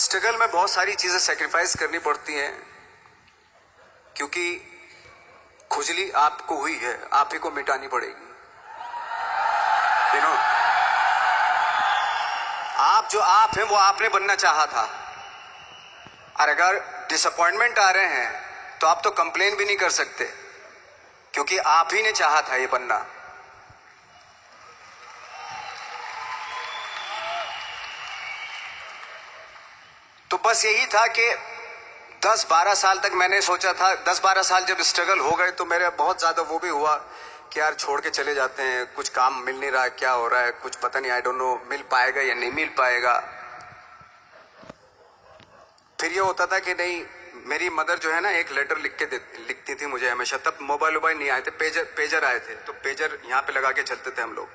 Struggle में बहुत सारी चीजें सेक्रीफाइस करनी पड़ती हैं, क्योंकि खुजली आपको हुई है, आप ही को मिटानी पड़ेगी। आप जो आप हैं वो आपने बनना चाहा था, और अगर डिसअपॉइंटमेंट आ रहे हैं तो आप तो कंप्लेन भी नहीं कर सकते, क्योंकि आप ही ने चाहा था ये बनना। तो बस यही था कि 10-12 साल तक मैंने सोचा था, 10-12 साल जब स्ट्रगल हो गए तो मेरे बहुत ज्यादा वो भी हुआ कि यार छोड़ के चले जाते हैं, कुछ काम मिल नहीं रहा है, क्या हो रहा है कुछ पता नहीं, आई डोंट नो मिल पाएगा या नहीं मिल पाएगा। फिर ये होता था कि नहीं, मेरी मदर जो है ना एक लेटर लिखती थी मुझे हमेशा। तब मोबाइल नहीं आए थे, पेजर आए थे, तो पेजर यहाँ पे लगा के चलते थे हम लोग।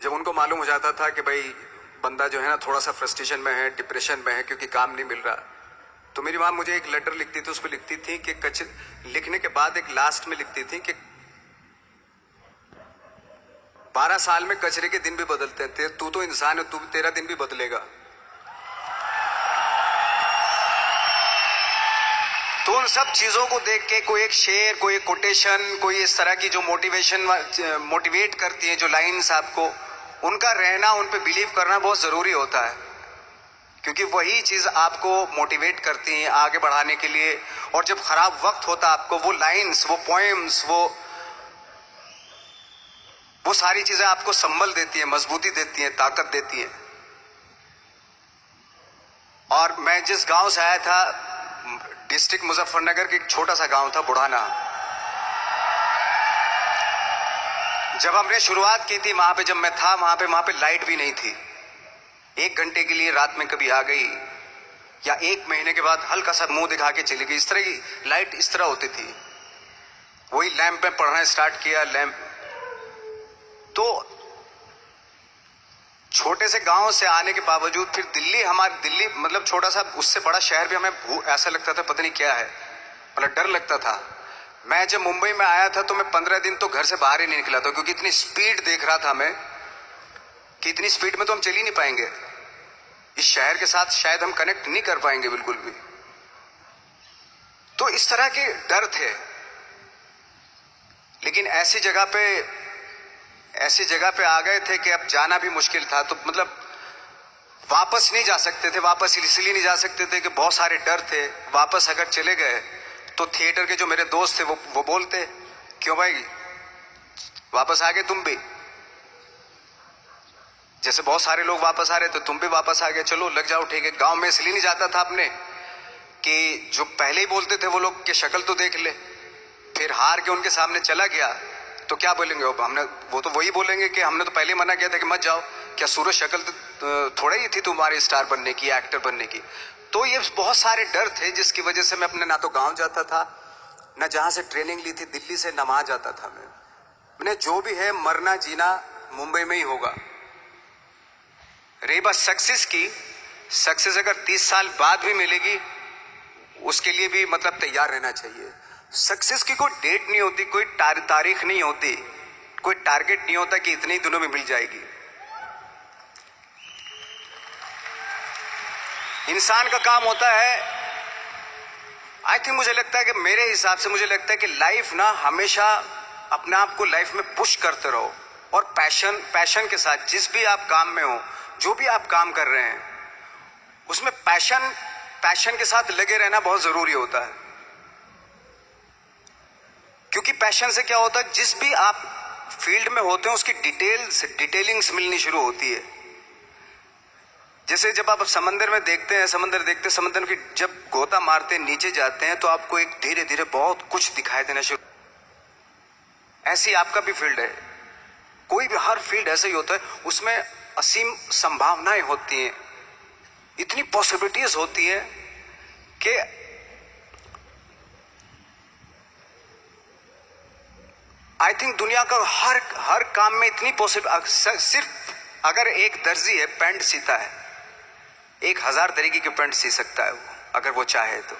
जब उनको मालूम हो जाता था कि भाई बंदा जो है ना थोड़ा सा फ्रस्ट्रेशन में है, डिप्रेशन में है, क्योंकि काम नहीं मिल रहा, तो मेरी माँ मुझे एक लेटर लिखती थी। उसमें लिखती थी कि लिखने के बाद एक लास्ट में लिखती थी कि 12 साल में कचरे के दिन भी बदलते हैं, तू तो इंसान है, तेरा दिन भी बदलेगा। तो उन सब चीजों को देख के कोई एक शेर, कोई एक कोटेशन, कोई इस तरह की जो मोटिवेट करती है, जो लाइंस आपको, उनका रहना, उन पे बिलीव करना बहुत जरूरी होता है, क्योंकि वही चीज आपको मोटिवेट करती है आगे बढ़ाने के लिए। और जब खराब वक्त होता है आपको, वो लाइंस, वो पोएम्स, वो सारी चीजें आपको संबल देती है, मजबूती देती है, ताकत देती है। और मैं जिस गांव से आया था, डिस्ट्रिक्ट मुजफ्फरनगर के एक छोटा सा गांव था बुढ़ाना, जब हमने शुरुआत की थी वहां पे, जब मैं था वहां पे लाइट भी नहीं थी। 1 घंटे के लिए रात में कभी आ गई, या 1 महीने के बाद हल्का सा मुंह दिखा के चली गई। इस तरह की लाइट इस तरह होती थी। वही लैंप में पढ़ना स्टार्ट किया, लैंप। तो छोटे से गांव से आने के बावजूद फिर दिल्ली मतलब छोटा सा, उससे बड़ा शहर भी हमें ऐसा लगता था पता नहीं क्या है, मतलब डर लगता था। मैं जब मुंबई में आया था तो मैं 15 दिन तो घर से बाहर ही नहीं निकला था, क्योंकि इतनी स्पीड देख रहा था मैं कि इतनी स्पीड में तो हम चल ही नहीं पाएंगे, इस शहर के साथ शायद हम कनेक्ट नहीं कर पाएंगे बिल्कुल भी। तो इस तरह के डर थे। लेकिन ऐसी जगह पे आ गए थे कि अब जाना भी मुश्किल था। तो मतलब वापस नहीं जा सकते थे। वापस इसलिए नहीं जा सकते थे कि बहुत सारे डर थे। वापस अगर चले गए तो थिएटर के जो मेरे दोस्त थे वो बोलते, क्यों भाई वापस आ गए तुम भी, जैसे बहुत सारे लोग वापस आ रहे थे तुम भी वापस आ गए, चलो लग जाओ ठीक है। गांव में इसलिए नहीं जाता था अपने कि जो पहले ही बोलते थे वो लोग कि शक्ल तो देख ले, फिर हार के उनके सामने चला गया तो क्या बोलेंगे वो तो वही बोलेंगे कि हमने तो पहले ही मना किया था कि मत जाओ, क्या सूरज शक्ल तो थोड़ा ही थी तुम्हारी स्टार बनने की, एक्टर बनने की। तो ये बहुत सारे डर थे जिसकी वजह से मैं अपने ना तो गांव जाता था, ना जहां से ट्रेनिंग ली थी दिल्ली से, ना वहां जाता था। मैंने जो भी है मरना जीना मुंबई में ही होगा। रही बात सक्सेस की, सक्सेस अगर 30 साल बाद भी मिलेगी उसके लिए भी मतलब तैयार रहना चाहिए। सक्सेस की कोई डेट नहीं होती, कोई तारीख नहीं होती, कोई टारगेट नहीं होता कि इतने ही दिनों में मिल जाएगी। इंसान का काम होता है, आई थिंक मुझे लगता है कि मेरे हिसाब से मुझे लगता है कि लाइफ ना हमेशा अपने आप को लाइफ में पुश करते रहो, और पैशन के साथ जिस भी आप काम में हो, जो भी आप काम कर रहे हैं उसमें पैशन के साथ लगे रहना बहुत जरूरी होता है। क्योंकि पैशन से क्या होता है, जिस भी आप फील्ड में होते हैं उसकी डिटेलिंग्स मिलनी शुरू होती है। जैसे जब आप समंदर में देखते हैं, समंदर की जब गोता मारते हैं, नीचे जाते हैं तो आपको एक धीरे धीरे बहुत कुछ दिखाई देना शुरू। ऐसी आपका भी फील्ड है, कोई भी हर फील्ड ऐसा ही होता है, उसमें असीम संभावनाएं होती हैं, इतनी पॉसिबिलिटीज होती है कि आई थिंक दुनिया का हर काम में इतनी सिर्फ अगर एक दर्जी है पैंट सीता है, 1000 तरीके की पैंट सी सकता है वो, अगर वो चाहे तो।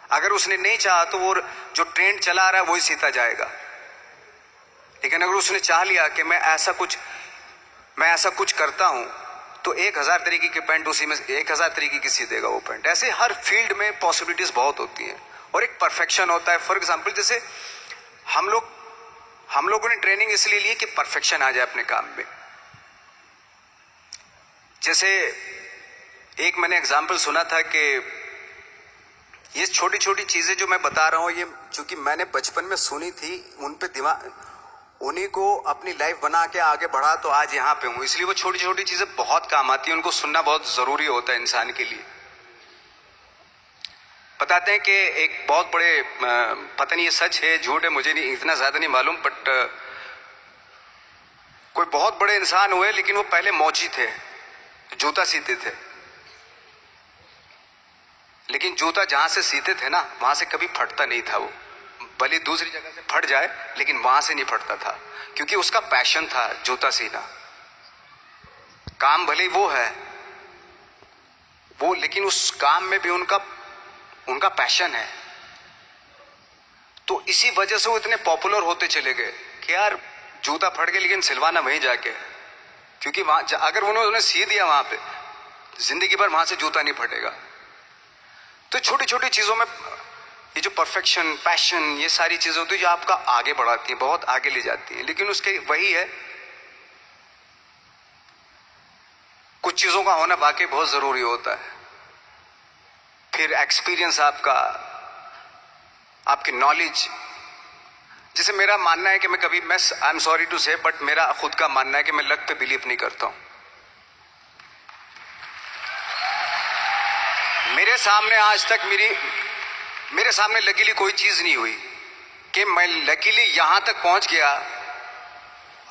अगर उसने नहीं चाहा तो वो जो ट्रेंड चला रहा है वही सीता जाएगा। लेकिन अगर उसने चाह लिया कि मैं ऐसा कुछ करता हूं, तो 1000 तरीके के पैंट उसी में 1000 तरीके की सी देगा वो पैंट। ऐसे हर फील्ड में पॉसिबिलिटीज बहुत होती हैं और एक परफेक्शन होता है। फॉर एग्जाम्पल जैसे हम लोगों ने ट्रेनिंग इसलिए ली कि परफेक्शन आ जाए अपने काम में। जैसे एक मैंने एग्जाम्पल सुना था कि ये छोटी छोटी चीजें जो मैं बता रहा हूं, ये चूंकि मैंने बचपन में सुनी थी, उन पे दिमाग, उन्हीं को अपनी लाइफ बना के आगे बढ़ा तो आज यहाँ पे हूं। इसलिए वो छोटी छोटी चीजें बहुत काम आती हैं, उनको सुनना बहुत जरूरी होता है इंसान के लिए। बताते हैं कि एक बहुत बड़े, पता नहीं ये सच है झूठ है, मुझे नहीं इतना ज्यादा नहीं मालूम, बट कोई बहुत बड़े इंसान हुए, लेकिन वो पहले मोची थे, जूता सीते थे। लेकिन जूता जहां से सीते थे ना, वहां से कभी फटता नहीं था वो, भले दूसरी जगह से फट जाए लेकिन वहां से नहीं फटता था, क्योंकि उसका पैशन था जूता सीना। काम भले वो है वो, लेकिन उस काम में भी उनका पैशन है। तो इसी वजह से वो इतने पॉपुलर होते चले गए कि यार जूता फट गया लेकिन सिलवाना वहीं जाके, क्योंकि वहां अगर उन्होंने सी दिया वहां पे, जिंदगी भर वहां से जूता नहीं फटेगा। तो छोटी छोटी चीजों में ये जो परफेक्शन, पैशन, ये सारी चीजें होती है जो आपका आगे बढ़ाती है, बहुत आगे ले जाती है। लेकिन उसके वही है, कुछ चीजों का होना वाकई बहुत जरूरी होता है। फिर एक्सपीरियंस आपकी नॉलेज। जैसे मेरा मानना है कि मैं आई एम सॉरी टू से, बट मेरा खुद का मानना है कि मैं लक पे बिलीव नहीं करता हूं। मेरे सामने आज तक मेरे सामने लकीली कोई चीज नहीं हुई कि मैं लकीली यहां तक पहुंच गया।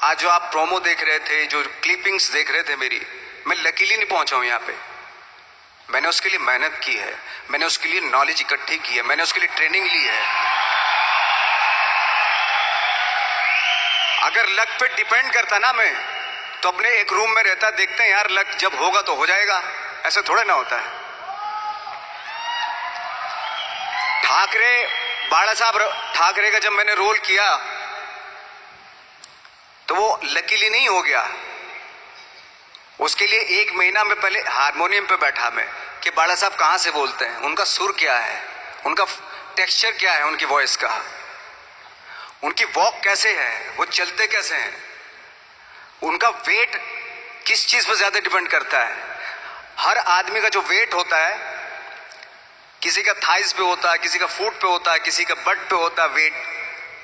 आज जो आप प्रोमो देख रहे थे, जो क्लिपिंग्स देख रहे थे मेरी, मैं लकीली नहीं पहुंचा हूं यहां पे। मैंने उसके लिए मेहनत की है, मैंने उसके लिए नॉलेज इकट्ठी की है, मैंने उसके लिए ट्रेनिंग ली है। अगर लक पे डिपेंड करता ना मैं, तो अपने एक रूम में रहता, देखते हैं यार लक जब होगा तो हो जाएगा, ऐसे थोड़ा ना होता है। बाला साहब ठाकरे का जब मैंने रोल किया तो वो लकीली नहीं हो गया। उसके लिए 1 महीना में पहले हारमोनियम पे बैठा मैं कि बाला साहब कहां से बोलते हैं, उनका सुर क्या है, उनका टेक्सचर क्या है, उनकी वॉइस का, उनकी वॉक कैसे है, वो चलते कैसे हैं, उनका वेट किस चीज पर ज्यादा डिपेंड करता है। हर आदमी का जो वेट होता है, किसी का थाइस पे होता है, किसी का फुट पे होता है, किसी का बट पे होता है वेट,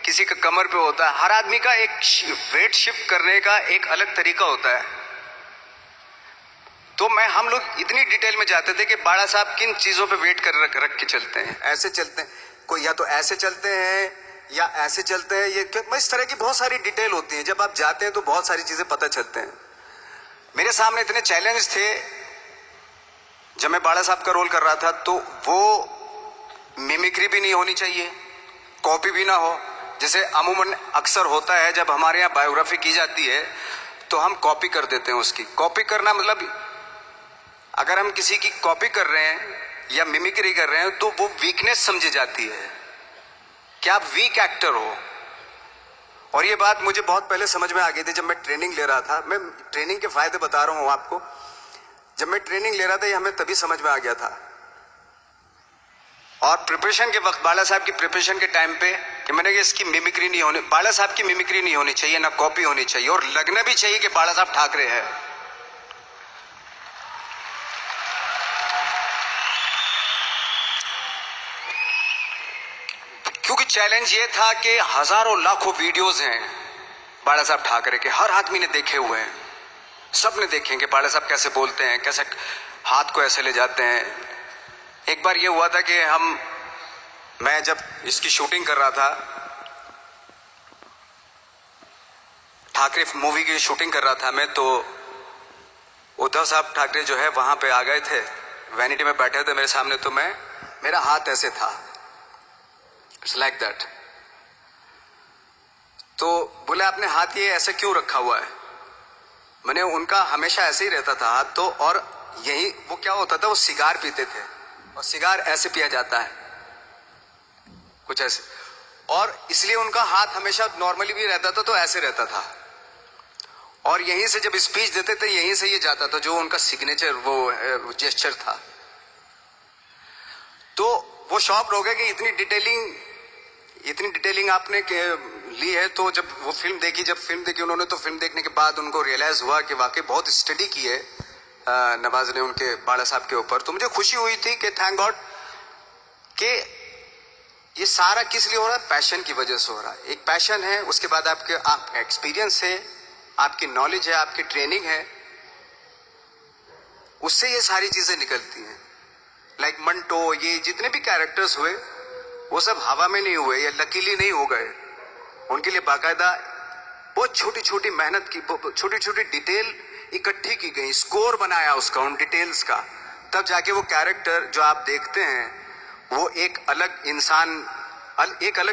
किसी का कमर पे होता है। हर आदमी का एक वेट शिफ्ट करने का एक अलग तरीका होता है। तो हम लोग इतनी डिटेल में जाते थे कि बाला साहब किन चीजों पे वेट कर रख के चलते हैं, ऐसे चलते हैं, कोई या तो ऐसे चलते हैं या ऐसे चलते हैं, ये इस तरह की बहुत सारी डिटेल होती है। जब आप जाते हैं तो बहुत सारी चीजें पता चलते हैं। मेरे सामने इतने चैलेंज थे जब मैं बाला साहब का रोल कर रहा था, तो वो मिमिक्री भी नहीं होनी चाहिए, कॉपी भी ना हो। जैसे अमूमन अक्सर होता है जब हमारे यहाँ बायोग्राफी की जाती है तो हम कॉपी कर देते हैं उसकी। कॉपी करना मतलब अगर हम किसी की कॉपी कर रहे हैं या मिमिक्री कर रहे हैं तो वो वीकनेस समझी जाती है कि आप वीक एक्टर हो। और ये बात मुझे बहुत पहले समझ में आ गई थी जब मैं ट्रेनिंग ले रहा था। मैं ट्रेनिंग के फायदे बता रहा हूं आपको। जब मैं ट्रेनिंग ले रहा था ये हमें तभी समझ में आ गया था। और प्रिपरेशन के वक्त, बाला साहब की प्रिपरेशन के टाइम पे, कि मैंने इसकी मिमिक्री नहीं होनी, बाला साहब की मिमिक्री नहीं होनी चाहिए, ना कॉपी होनी चाहिए, और लगना भी चाहिए कि बाला साहब ठाकरे है। क्योंकि चैलेंज ये था कि हजारों लाखों वीडियोस हैं बाला साहब ठाकरे के, हर आदमी ने देखे हुए हैं, सब ने देखे कि बाला साहब कैसे बोलते हैं, कैसे हाथ को ऐसे ले जाते हैं। एक बार ये हुआ था कि मैं जब इसकी शूटिंग कर रहा था, ठाकरे मूवी की शूटिंग कर रहा था मैं, तो उद्धव साहब ठाकरे जो है वहां पे आ गए थे, वैनिटी में बैठे थे मेरे सामने। तो मेरा हाथ ऐसे था, इट्स लाइक दैट। तो बोले आपने हाथ ये ऐसे क्यों रखा हुआ है? मैंने उनका हमेशा ऐसे ही रहता था हाथ। तो और यही वो क्या होता था, वो सिगार पीते थे और सिगार ऐसे पिया जाता है कुछ ऐसे, और इसलिए उनका हाथ हमेशा नॉर्मली भी रहता था तो ऐसे रहता था। और यहीं से जब स्पीच देते थे यहीं से ये जाता था, जो उनका सिग्नेचर वो जेस्चर था। तो वो शॉक हो गए कि इतनी डिटेलिंग आपने ली है। तो जब वो फिल्म देखी उन्होंने, तो फिल्म देखने के बाद उनको रियलाइज हुआ कि वाकई बहुत स्टडी की है नवाज ने उनके बाड़ा साहब के ऊपर। तो मुझे खुशी हुई थी कि थैंक गॉड कि ये सारा किस लिए हो रहा है, पैशन की वजह से हो रहा है। एक पैशन है, उसके बाद आपका एक्सपीरियंस है, आपकी नॉलेज है, आपकी ट्रेनिंग है, उससे ये सारी चीजें निकलती हैं। लाइक मंटो, ये जितने भी कैरेक्टर्स हुए वो सब हवा में नहीं हुए या लकीली नहीं हो गए। उनके लिए बाकायदा बहुत छोटी छोटी मेहनत की, छोटी छोटी डिटेल इकट्ठी की गई, स्कोर बनाया उसका, उन डिटेल्स का, तब जाके वो कैरेक्टर जो आप देखते हैं वो एक अलग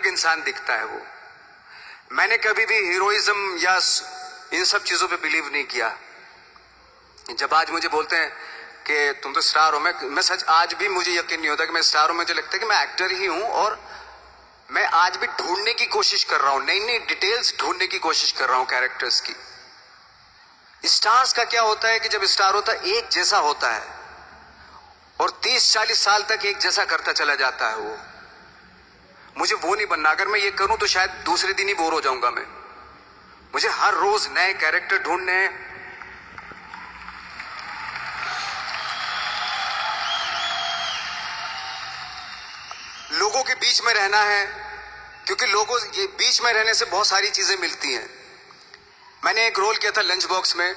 इंसान दिखता है। वो मैंने कभी भी हीरोइज्म या इन सब चीजों पे बिलीव नहीं किया। जब आज मुझे बोलते हैं कि तुम तो स्टार हो, मैं सच आज भी मुझे यकीन नहीं होता कि मैं स्टार हूं। मुझे लगता है कि मैं एक्टर ही हूं, और मैं आज भी ढूंढने की कोशिश कर रहा हूं, नई नई डिटेल्स ढूंढने की कोशिश कर रहा हूं कैरेक्टर्स की। स्टार्स का क्या होता है कि जब स्टार होता है एक जैसा होता है और 30-40 साल तक एक जैसा करता चला जाता है। वो मुझे वो नहीं बनना। अगर मैं ये करूं तो शायद दूसरे दिन ही बोर हो जाऊंगा मैं। मुझे हर रोज नए कैरेक्टर ढूंढने हैं। लोगों के बीच में रहना है, क्योंकि लोगों के बीच में रहने से बहुत सारी चीजें मिलती हैं। मैंने एक रोल किया था लंच बॉक्स में,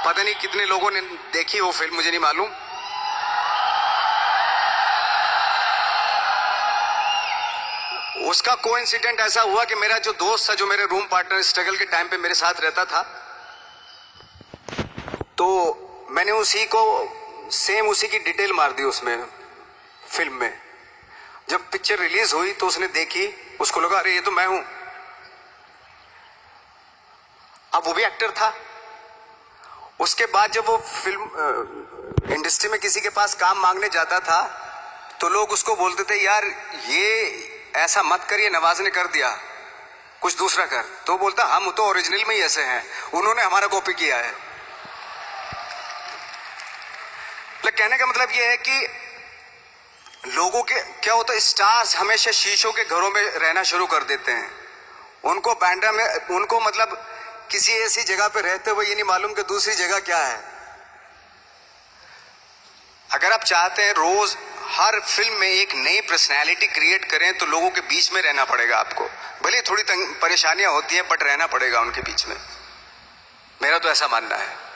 पता नहीं कितने लोगों ने देखी वो फिल्म, मुझे नहीं मालूम। उसका कोइंसिडेंट ऐसा हुआ कि मेरा जो दोस्त था, जो मेरे रूम पार्टनर स्ट्रगल के टाइम पे मेरे साथ रहता था, तो मैंने उसी की डिटेल मार दी उसमें फिल्म में। जब पिक्चर रिलीज हुई तो उसने देखी, उसको लगा अरे ये तो मैं हूं। अब वो भी एक्टर था। उसके बाद जब वो फिल्म इंडस्ट्री में किसी के पास काम मांगने जाता था तो लोग उसको बोलते थे यार ये ऐसा मत कर, ये नवाज ने कर दिया, कुछ दूसरा कर। तो बोलता हम तो ओरिजिनल में ही ऐसे हैं, उन्होंने हमारा कॉपी किया है। कहने का मतलब ये है कि लोगों के क्या होता है, स्टार्स हमेशा शीशों के घरों में रहना शुरू कर देते हैं। उनको बैंड्रा में, उनको मतलब किसी ऐसी जगह पे रहते हुए ये नहीं मालूम कि दूसरी जगह क्या है। अगर आप चाहते हैं रोज हर फिल्म में एक नई पर्सनैलिटी क्रिएट करें तो लोगों के बीच में रहना पड़ेगा आपको। भले थोड़ी परेशानियां होती हैं बट रहना पड़ेगा उनके बीच में। मेरा तो ऐसा मानना है।